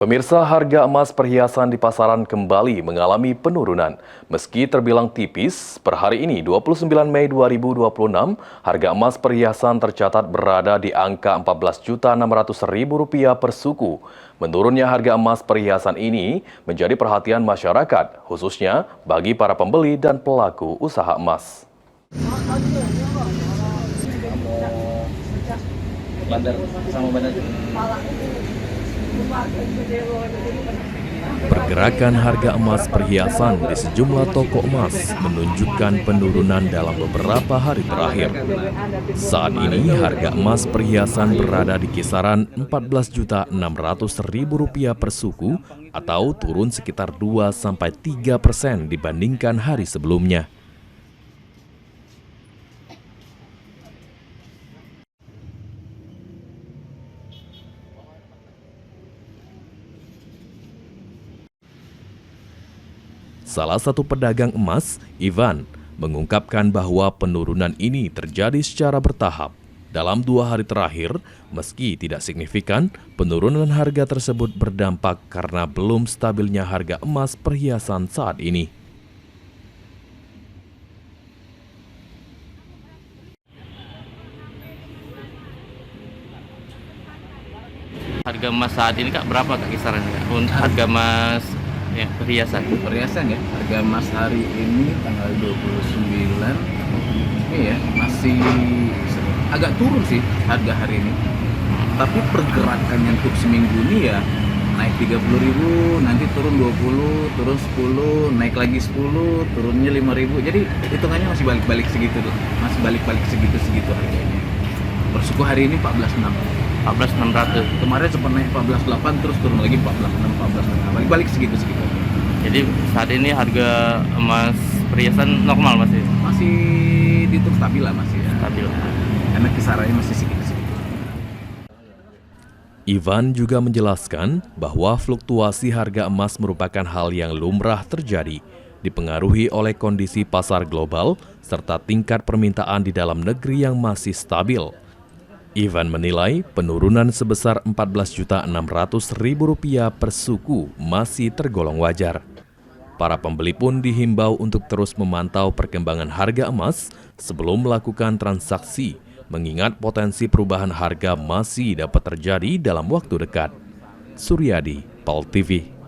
Pemirsa, harga emas perhiasan di pasaran kembali mengalami penurunan. Meski terbilang tipis, per hari ini 29 Mei 2026, harga emas perhiasan tercatat berada di angka Rp14.600.000 per suku. Menurunnya harga emas perhiasan ini menjadi perhatian masyarakat, khususnya bagi para pembeli dan pelaku usaha emas. Pergerakan harga emas perhiasan di sejumlah toko emas menunjukkan penurunan dalam beberapa hari terakhir. Saat ini harga emas perhiasan berada di kisaran Rp14.600.000 per suku atau turun sekitar 2-3% dibandingkan hari sebelumnya. Salah satu pedagang emas, Ivan, mengungkapkan bahwa penurunan ini terjadi secara bertahap. Dalam 2 hari terakhir, meski tidak signifikan, penurunan harga tersebut berdampak karena belum stabilnya harga emas perhiasan saat ini. Harga emas saat ini Kak berapa Kak kisarannya Kak? Untuk harga emas ya, perhiasan. Perhiasan ya, harga emas hari ini tanggal 29 ya masih agak turun sih harga hari ini. Tapi pergerakannya untuk seminggu ini ya naik 30.000, nanti turun 20, turun 10, naik lagi 10, turunnya 5.000. Jadi hitungannya masih balik-balik segitu tuh. Masih balik-balik segitu harganya. Per suku hari ini 14.600. 14.600. Kemarin sempat naik 14.8 terus turun lagi 14.6, 14.6. Balik-balik segitu. Jadi saat ini harga emas perhiasan normal masih Masih dihitung stabil lah masih ya. stabil. Karena kisarannya masih segitu. Ivan juga menjelaskan bahwa fluktuasi harga emas merupakan hal yang lumrah terjadi, dipengaruhi oleh kondisi pasar global serta tingkat permintaan di dalam negeri yang masih stabil. Ivan menilai penurunan sebesar Rp14.600.000 per suku masih tergolong wajar. Para pembeli pun dihimbau untuk terus memantau perkembangan harga emas sebelum melakukan transaksi, mengingat potensi perubahan harga masih dapat terjadi dalam waktu dekat. Suryadi, PAL TV.